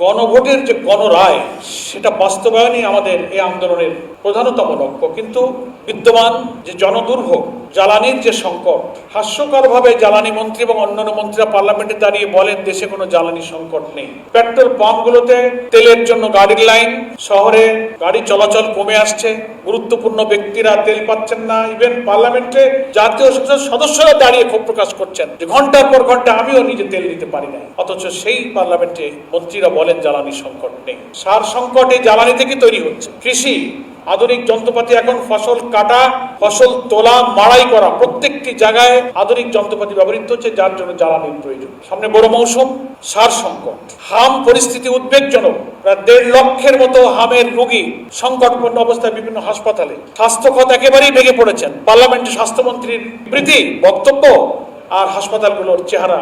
গণভোটের যে গণরায় সেটা বাস্তবায়নই আমাদের এই আন্দোলনের প্রধানতম লক্ষ্য। কিন্তু বিদ্যমান যে জনদুর্ভোগ, জ্বালানির যে সংকট, হাস্যকরভাবে জ্বালানি মন্ত্রী এবং অন্যান্য মন্ত্রীরা পার্লামেন্টে দাঁড়িয়ে বলেন দেশে কোনো জ্বালানি সংকট নেই। পেট্রোল পাম্পগুলোতে তেলের জন্য গাড়ির লাইন, শহরে গাড়ি চলাচল কমে আসছে, গুরুত্বপূর্ণ ব্যক্তিরা তেল পাচ্ছেন না। ইভেন পার্লামেন্টে জাতীয় সংসদ সদস্যরা দাঁড়িয়ে ক্ষোভ প্রকাশ করছেন যে ঘন্টার পর ঘন্টা আমিও নিজে তেল নিতে পারি না, অথচ সেই পার্লামেন্টে মন্ত্রীরা বলেন জ্বালানি সংকট নেই। সার সংকট এই জ্বালানি থেকে তৈরি হচ্ছে। কৃষি, আধুনিক যন্ত্রপাতি, এখন ফসল কাটা, ফসল তোলা, মাড়াই করা, প্রত্যেকটি জায়গায় আধুনিক যন্ত্রপাতি ব্যবহৃত হচ্ছে, যার জন্য জ্বালানির প্রয়োজন। সামনে বড় মৌসুম, সার সংকট, হাম পরিস্থিতি উদ্বেগজনক। প্রায় 1.5 লক্ষের মতো হামের রোগী সংকটপূর্ণ অবস্থায় বিভিন্ন হাসপাতালে। স্বাস্থ্য খাত একেবারেই ভেঙে পড়েছেন। পার্লামেন্টে স্বাস্থ্যমন্ত্রীর বিবৃতি, বক্তব্য আর হাসপাতালগুলোর চেহারা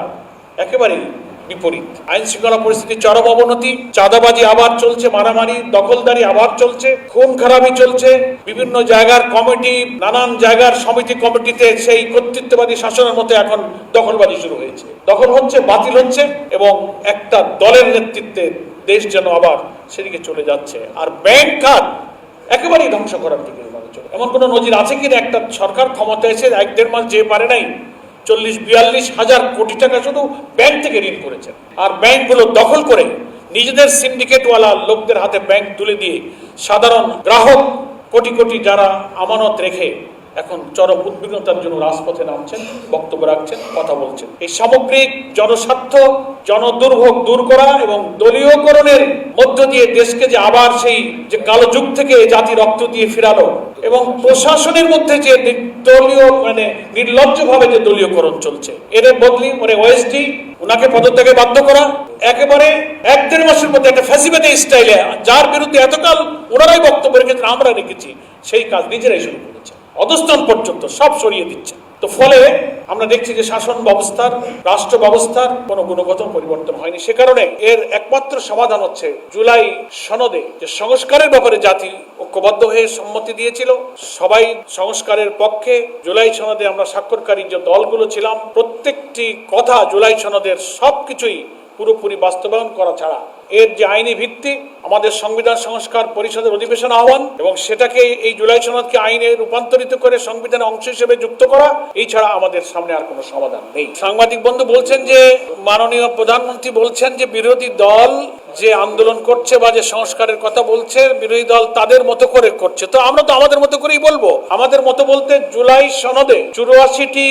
একেবারেই বিপরীত। আইন শৃঙ্খলা পরিস্থিতি চরম অবনতি, চাঁদাবাজি আবার চলছে, মারামারি দখলদারি আবার চলছে, খুন খারাপি চলছে। বিভিন্ন জায়গার কমিটি, নানান জায়গার সমিতি কমিটিতে সেই কর্তৃত্ববাদী শাসনের মতো এখন দখলবাজি শুরু হয়েছে। দখল হচ্ছে, বাতিল হচ্ছে এবং একটা দলের নেতৃত্বে দেশ যেন আবার সেদিকে চলে যাচ্ছে। আর ব্যাংক খাত একেবারেই ধ্বংস করার দিকে চলে। এমন কোন নজির আছে কিনা একটা সরকার ক্ষমতায় এসে 1-1.5 মাস যে পারে নাই 40-42 হাজার কোটি টাকা শুধু ব্যাংক থেকে ঋণ করেছেন। আর ব্যাংকগুলো দখল করে নিজেদের সিন্ডিকেটওয়ালা লোকদের হাতে ব্যাংক তুলে দিয়ে সাধারণ গ্রাহক কোটি কোটি যারা আমানত রেখে এখন চরম উদ্বিগ্নতার জন্য রাজপথে নামছেন, বক্তব্য রাখছেন, কথা বলছেন। এই সামগ্রিক জনস্বার্থ, জনদুর্ভোগ দূর করা এবং দলীয়করণের মধ্য দিয়ে দেশকে যে আবার সেই যে কালো যুগ থেকে জাতি রক্ত দিয়ে ফিরালো এবং প্রশাসনের মধ্যে যে দলীয় নির্লজ্জভাবে যে দলীয়করণ চলছে, এর বদলি ওএসডি উনাকে পদত্যাগে বাধ্য করা, একেবারে 1-1.5 মাসের মধ্যে একটা ফ্যাসিবাদী স্টাইলে যার বিরুদ্ধে এতকাল ওনারাই বক্তব্য রেখেছেন, আমরা রেখেছি, সেই কাজ নিজেরাই শুরু করেছে। অধস্থান পর্যন্ত সব সরিয়ে দিচ্ছে। তো ফলে আমরা দেখছি যে শাসন ব্যবস্থার, রাষ্ট্র ব্যবস্থার কোনো গুণগত পরিবর্তন হয়নি। সে কারণে এর একমাত্র সমাধান হচ্ছে জুলাই সনদে যে সংস্কারের ব্যাপারে জাতি ঐক্যবদ্ধ হয়ে সম্মতি দিয়েছিল, সবাই সংস্কারের পক্ষে। জুলাই সনদে আমরা স্বাক্ষরকারী যে দলগুলো ছিলাম, প্রত্যেকটি কথা জুলাই সনদের সবকিছুই পুরোপুরি বাস্তবায়ন করা ছাড়া এর যে আইনি ভিত্তি, আমাদের সংবিধান সংস্কার পরিষদের অধিবেশন আহ্বান এবং সেটাকে এই জুলাই সনদকে আইনে রূপান্তরিত করে সংবিধানের অংশ হিসেবে যুক্ত করা, এই ছাড়া আমাদের সামনে আর কোনো সমাধান নেই। সাংবাদিক বন্ধু বলছেন যে মাননীয় প্রধানমন্ত্রী বলছেন যে বিরোধী দল যে আন্দোলন করছে বা যে সংস্কারের কথা বলছে, বিরোধী দল তাদের মতো করে করছে। তো আমরা তো আমাদের মতো করেই বলবো। আমাদের মতো বলতে জুলাই সনদে 84টি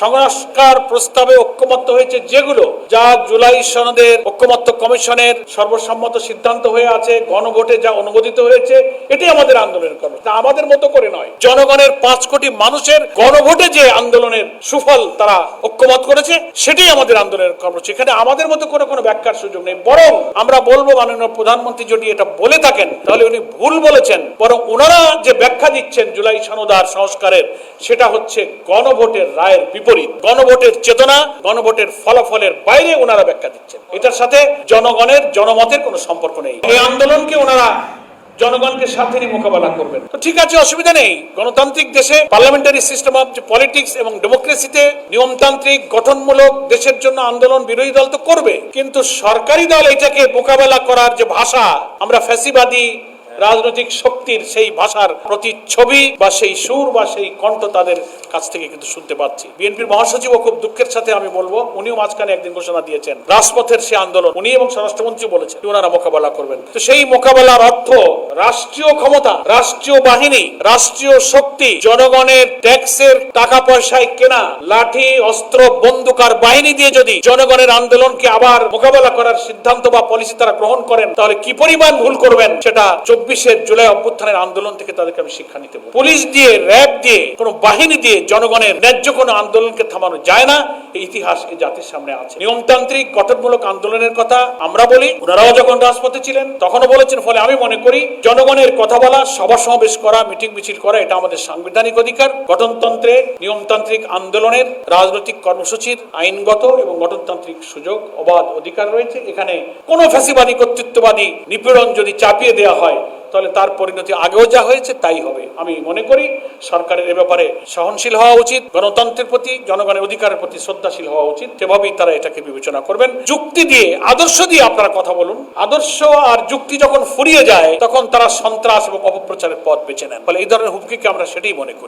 সংস্কার প্রস্তাবে ঐক্যমত্য হয়েছে, যেগুলো যা জুলাই সনদের ঐক্যমত্য কমিশনের সর্বসম্মত সিদ্ধান্ত হয়ে আছে, গণভোটে যা অনুমোদিত হয়েছে, এটাই আমাদের আন্দোলনের কর্মসূচি। আমাদের মতো করে নয়, জনগণের 5 কোটি মানুষের গণভোটে যে আন্দোলনের সুফল তারা ঐক্যমত করেছে, সেটাই আমাদের আন্দোলনের কর্মসূচি। এখানে আমাদের মতো করে কোনো ব্যাখ্যার সুযোগ নেই। বরং আমরা বলবো, মাননীয় প্রধানমন্ত্রী যদি এটা বলে থাকেন তাহলে উনি ভুল বলেছেন। বরং ওনারা যে ব্যাখ্যা দিচ্ছেন জুলাই সনদ আর সংস্কারের, সেটা হচ্ছে গণভোটের রায়ের বিপরীত, গণভোটের চেতনা, গণভোটের ফলাফলের বাইরে ওনারা ব্যাখ্যা দিচ্ছেন। এটার সাথে জনগণের, জনমতের কোনো সম্পর্ক নেই। এই আন্দোলনকে ওনারা জনগণকে সাথে নিয়ে মোকাবেলা করবেন। তো ঠিক আছে, অসুবিধা নেই। গণতান্ত্রিক দেশে পার্লামেন্টারি সিস্টেম অফ পলিটিক্স এবং ডেমোক্রেসিতে নিয়মতান্ত্রিক গঠনমূলক দেশের জন্য আন্দোলন বিরোধী দল তো করবে, কিন্তু সরকারি দল এটাকে মোকাবেলা করার যে ভাষা, আমরা ফ্যাসিবাদী রাজনৈতিক শক্তির সেই ভাষার প্রতিচ্ছবি বা সেই সুর বা সেই কণ্ঠ তাদের কাছ থেকে কিন্তু শুনতে পাচ্ছি। বিএনপির মহাসচিব খুব দুঃখের সাথে আমি বলবো, উনিও মাঝখানে একদিন ঘোষণা দিয়েছেন রাজপথের সে আন্দোলন উনি এবং স্বরাষ্ট্রমন্ত্রী বলেছেন ওনারা মোকাবেলা করবেন। তো সেই মোকাবেলার অর্থ রাষ্ট্রীয় ক্ষমতা, রাষ্ট্রীয় বাহিনী, রাষ্ট্রীয় শক্তি, জনগণের ট্যাক্সের টাকা পয়সায় কেনা লাঠি, অস্ত্র, বন্দুক আর বাহিনী দিয়ে যদি জনগণের আন্দোলনকে আবার মোকাবেলা করার সিদ্ধান্ত বা পলিসি তারা গ্রহণ করেন, তাহলে কি পরিমাণ ভুল করবেন সেটা 24 জুলাই অভ্যুত্থানের আন্দোলন থেকে তাদেরকে আমি শিক্ষা নিতে বলবো। পুলিশ দিয়ে, র্যাব দিয়ে, কোন বাহিনী দিয়ে জনগণের ন্যায্য কোনো আন্দোলনকে থামানো যায় না। এই ইতিহাস এই জাতির সামনে আছে। নিয়মতান্ত্রিক গঠনমূলক আন্দোলনের কথা আমরা বলি, ওনারাও যখন রাজপথে ছিলেন তখনও বলেছেন। ফলে আমি মনে করি জনগণের কথা বলা, সভা সমাবেশ করা, মিটিং মিছিল করা, এটা আমাদের সাংবিধানিক অধিকার। গঠনতন্ত্রের, নিয়মতান্ত্রিক আন্দোলনের, রাজনৈতিক কর্মসূচির আইনগত এবং গঠনতান্ত্রিক সুযোগ, অবাধ অধিকার রয়েছে। এখানে কোনো ফ্যাসিবাদী, কর্তৃত্ববাদী নিপীড়ন যদি চাপিয়ে দেওয়া হয়, তাহলে তার পরিণতি আগেও যা হয়েছে তাই হবে। আমি মনে করি সরকারের এ ব্যাপারে সহনশীল হওয়া উচিত, গণতন্ত্রের প্রতি, জনগণের অধিকারের প্রতি শ্রদ্ধাশীল হওয়া উচিত। সেভাবেই তারা এটাকে বিবেচনা করবেন। যুক্তি দিয়ে, আদর্শ দিয়ে আপনারা কথা বলুন। আদর্শ আর যুক্তি যখন ফুরিয়ে যায় তখন তারা সন্ত্রাস এবং অপপ্রচারের পথ বেছে নেন। ফলে এই ধরনের হুমকিকে আমরা সেটাই মনে করি।